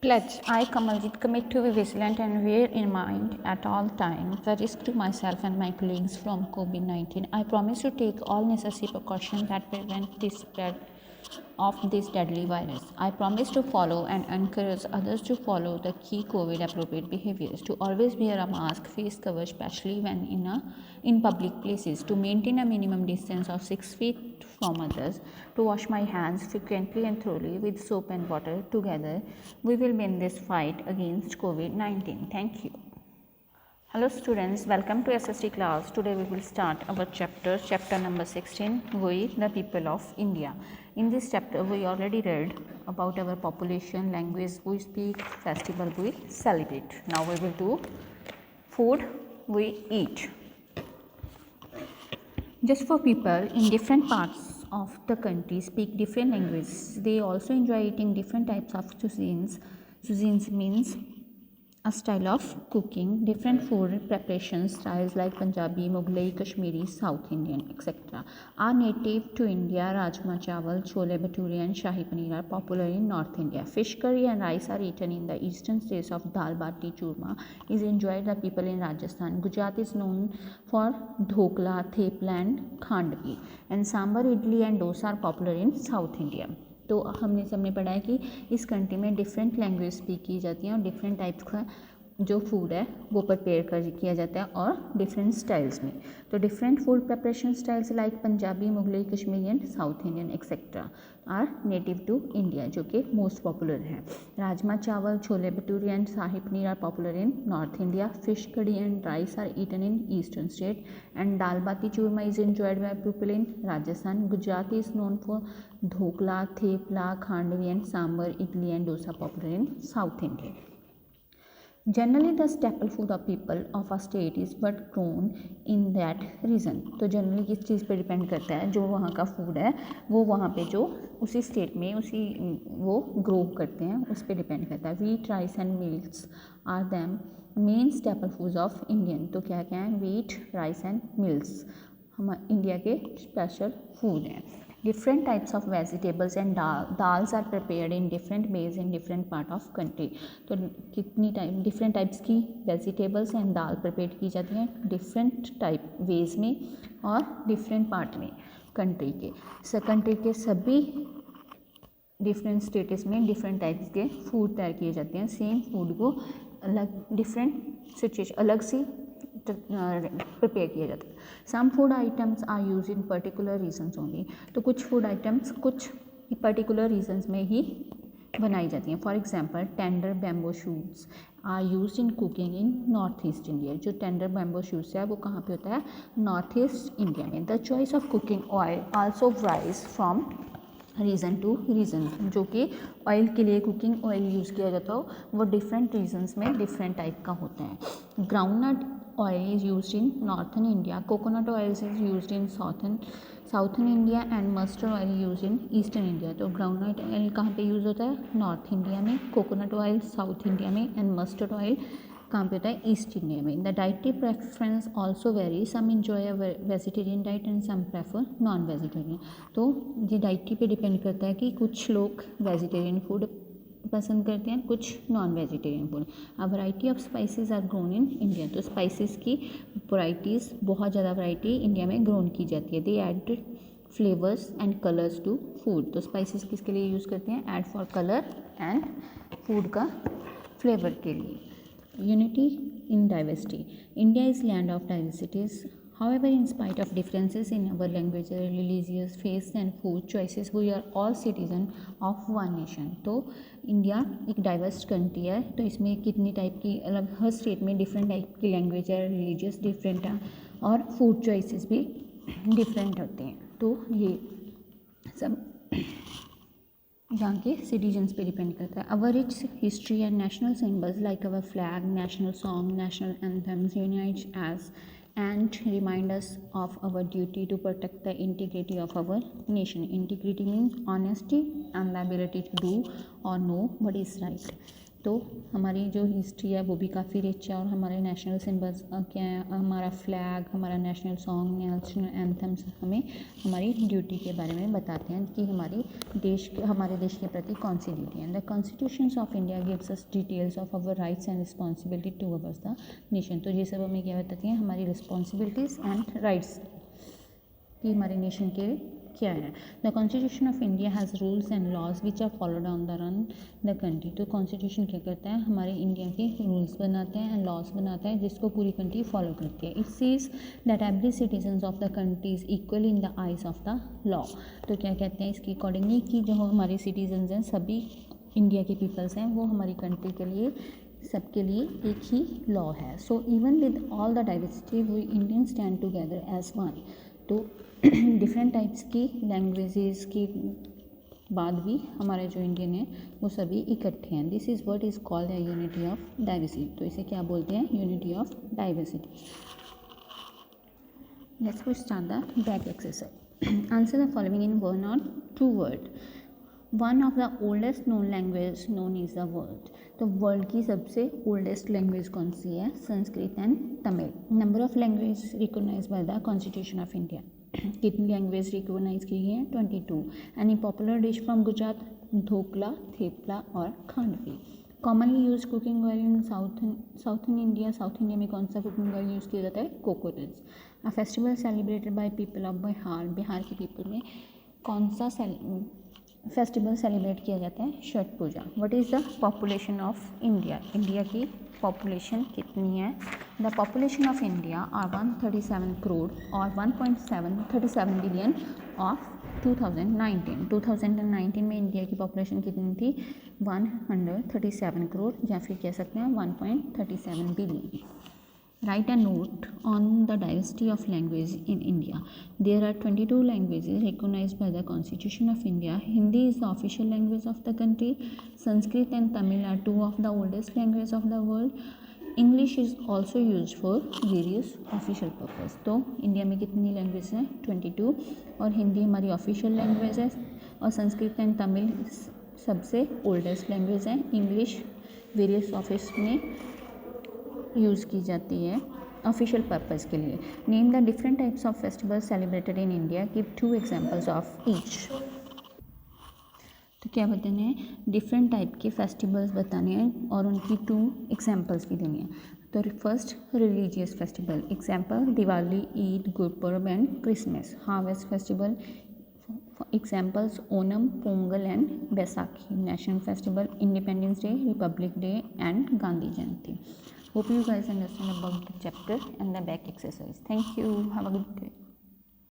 Pledge. I, Kamaljeet, commit to be vigilant and bear in mind at all times the risk to myself and my colleagues from COVID-19. I promise to take all necessary precautions that prevent the spread of this deadly virus. I promise to follow and encourage others to follow the key COVID appropriate behaviors, to always wear a mask, face cover, especially when in public places, to maintain a minimum distance of 6 feet from others, to wash my hands frequently and thoroughly with soap and water. Together, we will win this fight against COVID-19. Thank you. Hello students, welcome to SST class. Today we will start our chapter number 16, We the People of India. In this chapter we already read about our population, language we speak, festival we celebrate. Now we will do food we eat. Just for people in different parts of the country speak different languages, they also enjoy eating different types of cuisines. Cuisines means a style of cooking, different food preparation styles like Punjabi, Mughlai, Kashmiri, South Indian, etc. are native to India. Rajma chawal, chole bhature and shahi paneer are popular in North India. Fish curry and rice are eaten in the eastern states of dal bati churma is enjoyed by people in Rajasthan. Gujarat is known for dhokla, thepla and khandvi, and sambar, idli and dosa are popular in South India. तो हमने सबने पढ़ा है कि इस country में different language speak की जाती हैं और डिफरेंट टाइप्स का जो फूड है वो प्रिपेयर किया जाता है और डिफरेंट स्टाइल्स में. तो different food preparation styles like Punjabi, Mughlai, Kashmiri and south Indian etcetera are native to India, जो कि मोस्ट पॉपुलर हैं. Rajma chawal, chole bhature and shahi paneer are popular in north India. Fish curry and rice are eaten in eastern state and dal baati churma is enjoyed by people in Rajasthan. Gujarat is known for dhokla, thepla, khandvi and sambar, idli and dosa popular in South India. Generally the staple food of people of a state is what grown in that region. तो generally किस चीज़ पे depend करता है, जो वहाँ का food है वो वहाँ पे जो उसी स्टेट में उसी वो ग्रो करते हैं उस पर डिपेंड करता है. Wheat, rice and mills are them main staple foods of Indian. तो क्या क्या है, वीट, राइस एंड मिल्स हम इंडिया के स्पेशल फूड हैं. Different types of vegetables and dals are prepared in different ways in different part of country. तो कितनी type different types की वेजिटेबल्स एंड दाल प्रिपेयर की जाती हैं डिफरेंट टाइप वेज में और डिफरेंट पार्ट में कंट्री के सभी डिफरेंट स्टेट्स में डिफरेंट टाइप्स के फूड तैयार किए जाते हैं. सेम फूड को अलग डिफरेंट सिचुएशन अलग सी प्रिपेयर किया जाता है. Some food items are use in particular regions only. तो कुछ फूड आइटम्स कुछ पर्टिकुलर रीजन्स में ही बनाई जाती हैं. For example tender bamboo shoots are use in cooking in north east India. जो टेंडर बैम्बो शूट्स है वो कहाँ पे होता है, नॉर्थ ईस्ट इंडिया में. The choice of cooking oil also varies from region to region. जो कि ऑयल के लिए कुकिंग ऑयल यूज़ किया जाता हो वो डिफरेंट रीजन्स में डिफरेंट टाइप का होता है. Groundnut oil is used in northern India, coconut oil is used in southern India and mustard oil used in eastern India. तो groundnut oil कहाँ पे यूज़ होता है, नॉर्थ इंडिया में. कोकोनट ऑयल साउथ इंडिया में एंड मस्टर्ड ऑयल कहाँ पे होता है, ईस्ट इंडिया में. The dietary preference also vary. Some enjoy vegetarian diet and some prefer non vegetarian. तो ये डाइटरी पे डिपेंड करता है कि कुछ लोग वेजिटेरियन फूड पसंद करते हैं, कुछ non vegetarian food. A variety of spices are grown in India. तो स्पाइसेस की वैराइटीज़ बहुत ज़्यादा वैरायटी इंडिया में ग्रोन की जाती है. They add flavours and colours to food. तो स्पाइसेस किसके लिए यूज़ करते हैं, add for colour and food का फ्लेवर के लिए. Unity in diversity. India is land of diversities. However, in spite of differences in our language, religious faith and food choices, we are all citizens of one nation. तो India एक diverse country है. तो इसमें कितनी type की अलग हर state में different type की लैंग्वेज है, रिलीजियस डिफरेंट है और फूड चॉइसेस भी डिफरेंट होते हैं. तो ये सब यहाँ के सिटीजन्स पे डिपेंड करता है. Our rich history and national symbols like our flag, national song, national anthems unite us and remind us of our duty to protect the integrity of our nation. Integrity means honesty and the ability to do or know what is right. तो हमारी जो history है वो भी काफ़ी rich है, और हमारे नेशनल सिम्बल्स क्या है, हमारा फ्लैग, हमारा नेशनल सॉन्ग, नेशनल एंथम्स हमें हमारी ड्यूटी के बारे में बताते हैं कि हमारे देश के प्रति कौन सी ड्यूटी है। The constitutions of India gives us details of our rights and responsibility towards the nation. तो ये सब हमें क्या बताती हैं, हमारी रिस्पॉन्सिबिलिटीज़ एंड राइट्स कि हमारे नेशन के क्या है। The constitution of India has rules and laws which are followed on the run the country. तो कॉन्स्टिट्यूशन क्या करता है, हमारे इंडिया के रूल्स बनाते हैं एंड लॉज बनाता है जिसको पूरी कंट्री फॉलो करती है। It says that every citizen of the country is equal in the eyes of the law. तो क्या कहते हैं इसके अकॉर्डिंगली कि जो हमारे सिटीजन्स हैं, सभी इंडिया के पीपल्स हैं, वो हमारी कंट्री के लिए सबके लिए एक ही लॉ है। So even with all the diversity we Indian stand together as one. तो डिफरेंट टाइप्स की लैंग्वेजेस के बाद भी हमारे जो इंडियन है वो सभी इकट्ठे हैं। This is what is called the unity of diversity. तो इसे क्या बोलते हैं, unity of diversity. Let's start the back exercise. Answer the following in one or two word. One of the oldest known language known is the world. तो world की सबसे oldest language कौन सी है, Sanskrit and Tamil. Number of language recognise by the constitution of India. कितनी language recognise की है, 22। Any popular dish from Gujarat, dhokla, thepla और khandvi. Commonly use cooking oil in southern India. South India में कौन सा कुकिंग ऑयल यूज़ किया जाता है, coconuts. A festival celebrated by people of Bihar. Bihar के पीपल में कौन सा फेस्टिवल सेलिब्रेट किया जाता है, Chhath Puja. What is the population of India. India की पॉपुलेशन कितनी है। The population of India are 137 crore और 1.737 बिलियन ऑफ 2019। 2019 में इंडिया की पॉपुलेशन कितनी थी, 137 करोड़, या फिर कह सकते हैं 1.37 billion. Write a note on the diversity of language in India. There are 22 languages recognized by the Constitution of India. Hindi is the official language of the country. Sanskrit and Tamil are two of the oldest languages of the world. English is also used for various official purpose. तो India में कितनी language हैं, 22, और हिंदी हमारी official language है, और Sanskrit and Tamil सबसे oldest language हैं। इंग्लिश वेरियस ऑफिस में यूज़ की जाती है ऑफिशियल पर्पज़ के लिए। Name the different types of festivals celebrated in India, give 2 examples of each. तो क्या बताने हैं, डिफरेंट टाइप के फेस्टिवल्स बताने हैं और उनकी 2 एग्जांपल्स भी देनी है। तो first religious festival, example Diwali, Eid, Gurpurab and Christmas. Harvest festival, examples Onam, Pongal and Baisakhi. National festival, independence day, republic day and Gandhi Jayanti. Hope you guys understand about the chapter and the back exercise. Thank you. Have a good day.